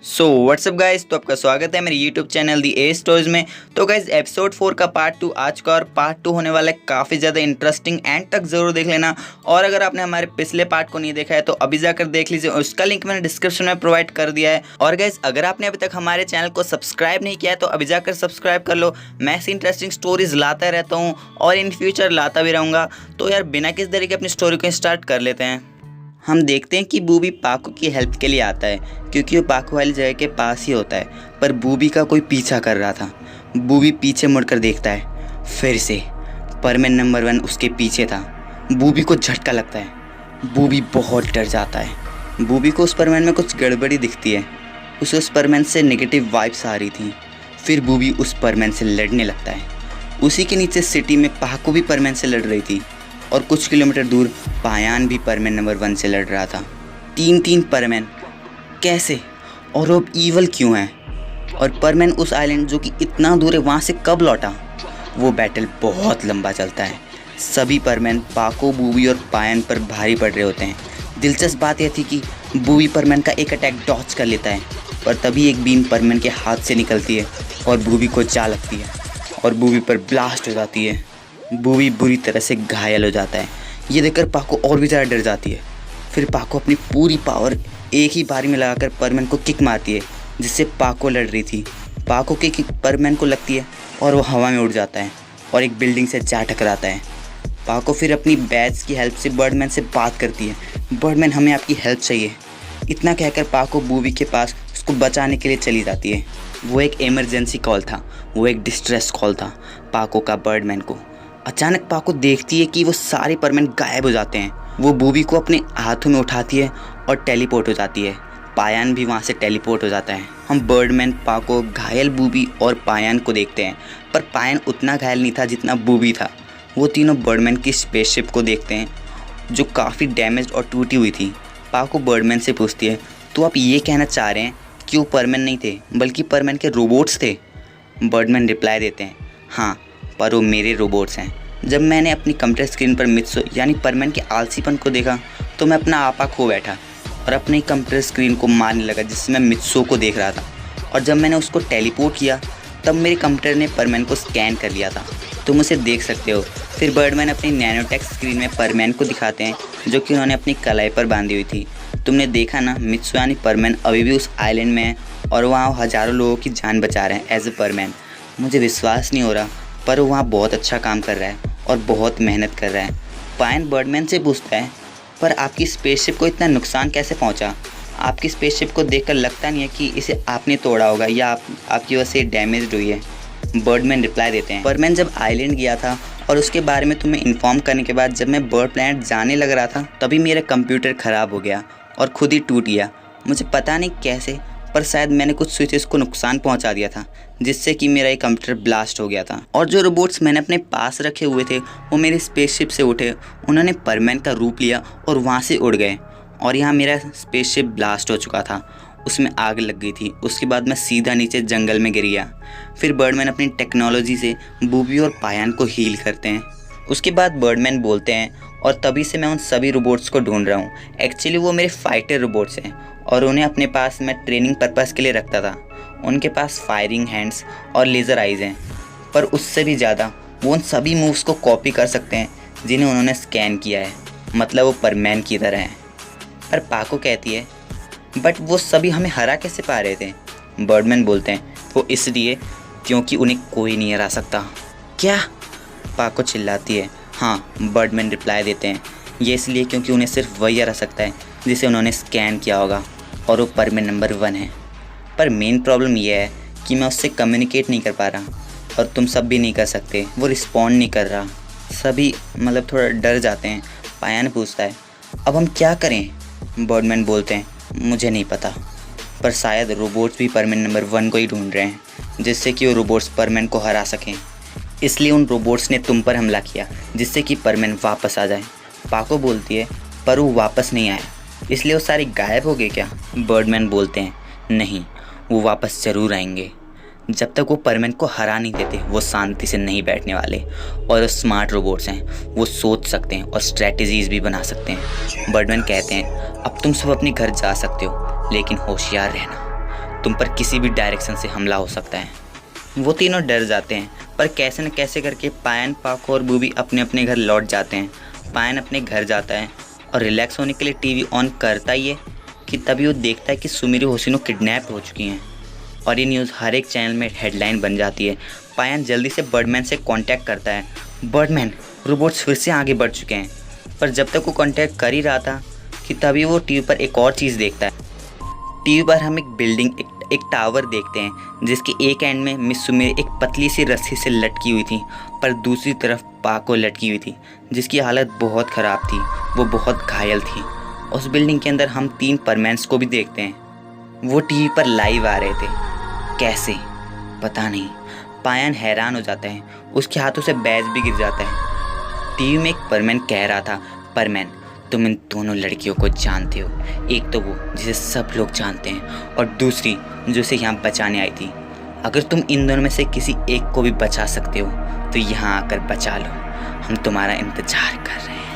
So what's up guys, तो आपका स्वागत है मेरे यूट्यूब चैनल दी ए स्टोरीज में। तो गाइस एपिसोड 4 का पार्ट 2 आ चुका और पार्ट 2 होने वाला है काफ़ी ज़्यादा इंटरेस्टिंग। एंड तक ज़रूर देख लेना। और अगर आपने हमारे पिछले पार्ट को नहीं देखा है तो अभी जाकर देख लीजिए, उसका लिंक मैंने डिस्क्रिप्शन में प्रोवाइड कर दिया है। और गाइस अगर आपने अभी तक हमारे चैनल को सब्सक्राइब नहीं किया है तो अभी जाकर सब्सक्राइब कर लो। मैं ऐसी इंटरेस्टिंग स्टोरीज लाता रहता हूँ और इन फ्यूचर लाता भी रहूँगा। तो यार बिना किसी तरीके अपनी स्टोरी को स्टार्ट कर लेते हैं। हम देखते हैं कि बूबी पाको की हेल्प के लिए आता है क्योंकि वो पाको वाली जगह के पास ही होता है, पर बूबी का कोई पीछा कर रहा था। बूबी पीछे मुड़कर देखता है, फिर से परमैन नंबर 1 उसके पीछे था। बूबी को झटका लगता है, बूबी बहुत डर जाता है। बूबी को उस परमैन में कुछ गड़बड़ी दिखती है, उसे उस परमैन से नेगेटिव वाइब्स आ रही थी। फिर बूबी उस परमैन से लड़ने लगता है। उसी के नीचे सिटी में पाको भी परमैन से लड़ रही थी और कुछ किलोमीटर दूर पायान भी परमैन नंबर 1 से लड़ रहा था। तीन परमैन कैसे, और वो ईवल क्यों है? और परमैन उस आइलैंड जो कि इतना दूर है वहाँ से कब लौटा? वो बैटल बहुत लंबा चलता है। सभी परमैन पाको, बूबी और पायान पर भारी पड़ रहे होते हैं। दिलचस्प बात यह थी कि बूबी परमैन का एक अटैक डॉच कर लेता है, पर तभी एक बीम परमैन के हाथ से निकलती है और बूबी को जा लगती है और बूबी पर ब्लास्ट हो जाती है। बूबी बुरी तरह से घायल हो जाता है। ये देखकर पाको और भी ज़्यादा डर जाती है। फिर पाको अपनी पूरी पावर एक ही बारी में लगाकर परमैन को किक मारती है, जिससे पाको लड़ रही थी। पाको की किक परमैन को लगती है और वो हवा में उड़ जाता है और एक बिल्डिंग से जा टकराता है। पाको फिर अपनी बैज की हेल्प से बर्डमैन से बात करती है, बर्डमैन हमें आपकी हेल्प चाहिए। इतना कहकर पाको बूबी के पास उसको बचाने के लिए चली जाती है। वो एक इमरजेंसी कॉल था, वो एक डिस्ट्रेस कॉल था पाको का बर्डमैन को। अचानक पाको देखती है कि वो सारे परमैन गायब हो जाते हैं। वो बूबी को अपने हाथों में उठाती है और टेलीपोर्ट हो जाती है। पायान भी वहाँ से टेलीपोर्ट हो जाता है। हम बर्डमैन, पाको, घायल बूबी और पायान को देखते हैं, पर पायान उतना घायल नहीं था जितना बूबी था। वो तीनों बर्डमैन की स्पेसशिप को देखते हैं जो काफ़ी डैमेज और टूटी हुई थी। पाको बर्डमैन से पूछती है, तो आप ये कहना चाह रहे हैं कि वो परमैन नहीं थे बल्कि परमैन के रोबोट्स थे? बर्डमैन रिप्लाई देते हैं, हाँ, पर वो मेरे रोबोट्स हैं। जब मैंने अपनी कंप्यूटर स्क्रीन पर मित्सो यानी परमैन के आलसीपन को देखा तो मैं अपना आपा खो बैठा और अपनी कंप्यूटर स्क्रीन को मारने लगा जिससे मैं मित्सो को देख रहा था। और जब मैंने उसको टेलीपोर्ट किया तब मेरे कंप्यूटर ने परमैन को स्कैन कर लिया था। तुम उसे देख सकते हो। फिर बर्डमैन अपनी नैनोटेक स्क्रीन में परमैन को दिखाते हैं जो कि उन्होंने अपनी कलाई पर बांधी हुई थी। तुमने देखा ना, मित्सो यानी परमैन अभी भी उस आइलैंड में है और वहाँ हज़ारों लोगों की जान बचा रहे हैं एज ए परमैन। मुझे विश्वास नहीं हो रहा, पर वो वहाँ बहुत अच्छा काम कर रहा है और बहुत मेहनत कर रहा है। पायन बर्डमैन से पूछता है, पर आपकी स्पेसशिप को इतना नुकसान कैसे पहुँचा? आपकी स्पेसशिप को देखकर लगता नहीं है कि इसे आपने तोड़ा होगा या आपकी वजह से डैमेज हुई है। बर्डमैन रिप्लाई देते हैं, परमैन जब आइलैंड गया था और उसके बारे में तुम्हें इन्फॉर्म करने के बाद जब मैं बर्ड प्लैनेट जाने लग रहा था तभी मेरा कंप्यूटर ख़राब हो गया और खुद ही टूट गया। मुझे पता नहीं कैसे, पर शायद मैंने कुछ स्विचेस को नुकसान पहुंचा दिया था जिससे कि मेरा ये कंप्यूटर ब्लास्ट हो गया था। और जो रोबोट्स मैंने अपने पास रखे हुए थे वो मेरी स्पेसशिप से उठे, उन्होंने परमैन का रूप लिया और वहाँ से उड़ गए और यहाँ मेरा स्पेसशिप ब्लास्ट हो चुका था, उसमें आग लग गई थी। उसके बाद मैं सीधा नीचे जंगल में गिर गया। फिर बर्डमैन अपनी टेक्नोलॉजी से बूबी और पायान को हील करते हैं। उसके बाद बर्डमैन बोलते हैं, और तभी से मैं उन सभी रोबोट्स को ढूंढ रहा हूँ। एक्चुअली वो मेरे फाइटर रोबोट्स हैं और उन्हें अपने पास मैं ट्रेनिंग पर्पज़ के लिए रखता था। उनके पास फायरिंग हैंड्स और लेज़र आइज़ हैं, पर उससे भी ज़्यादा वो उन सभी मूव्स को कॉपी कर सकते हैं जिन्हें उन्होंने स्कैन किया है। मतलब वो परमैन की तरह हैं। पर पाको कहती है, बट वो सभी हमें हरा कैसे पा रहे थे? बर्डमैन बोलते हैं, वो इसलिए क्योंकि उन्हें कोई नहीं हरा सकता। क्या? पाको चिल्लाती है। हाँ, बर्डमैन रिप्लाई देते हैं, ये इसलिए क्योंकि उन्हें सिर्फ वही हरा सकता है जिसे उन्होंने स्कैन किया होगा, और वो परमैन नंबर 1 है। पर मेन प्रॉब्लम यह है कि मैं उससे कम्युनिकेट नहीं कर पा रहा और तुम सब भी नहीं कर सकते। वो रिस्पॉन्ड नहीं कर रहा। सभी मतलब थोड़ा डर जाते हैं। पायान पूछता है, अब हम क्या करें? बर्डमैन बोलते हैं, मुझे नहीं पता, पर शायद रोबोट्स भी परमैन नंबर 1 को ही ढूंढ रहे हैं जिससे कि वो रोबोट्स परमैन को हरा सकें। इसलिए उन रोबोट्स ने तुम पर हमला किया जिससे कि परमैन वापस आ जाए। पाको बोलती है, पर वो वापस नहीं आया, इसलिए वो सारे गायब हो गए क्या? बर्डमैन बोलते हैं, नहीं, वो वापस ज़रूर आएंगे। जब तक वो परमैन को हरा नहीं देते वो शांति से नहीं बैठने वाले। और स्मार्ट रोबोट्स हैं, वो सोच सकते हैं और स्ट्रैटेजीज भी बना सकते हैं। बर्डमैन कहते हैं, अब तुम सब अपने घर जा सकते हो, लेकिन होशियार रहना। तुम पर किसी भी डायरेक्शन से हमला हो सकता है। वो तीनों डर जाते हैं, पर कैसे न कैसे करके पायन, पाको और बूबी अपने अपने घर लौट जाते हैं। पायन अपने घर जाता है और रिलैक्स होने के लिए टीवी ऑन करता ही है कि तभी वो देखता है कि सुमिरू होशिनो किडनैप हो चुकी हैं और ये न्यूज़ हर एक चैनल में हेडलाइन बन जाती है। पायन जल्दी से बर्डमैन से कांटेक्ट करता है। बर्डमैन, रोबोट्स फिर से आगे बढ़ चुके हैं। पर जब तक वो कांटेक्ट कर ही रहा था कि तभी वो टीवी पर एक और चीज़ देखता है। टीवी पर हम एक बिल्डिंग, एक टावर देखते हैं जिसके एक एंड में मिस सुमिरू एक पतली सी रस्सी से लटकी हुई थी, पर दूसरी तरफ पाको लटकी हुई थी जिसकी हालत बहुत ख़राब थी, वो बहुत घायल थी। उस बिल्डिंग के अंदर हम 3 परमैन्स को भी देखते हैं। वो टीवी पर लाइव आ रहे थे। कैसे? पता नहीं। पायन हैरान हो जाता है, उसके हाथों से बैज भी गिर जाता है। टीवी में एक परमैन कह रहा था, परमैन तुम इन दोनों लड़कियों को जानते हो, एक तो वो जिसे सब लोग जानते हैं और दूसरी जो इसे यहाँ बचाने आई थी। अगर तुम इन दोनों में से किसी एक को भी बचा सकते हो तो यहाँ आकर बचा लो, हम तुम्हारा इंतज़ार कर रहे हैं।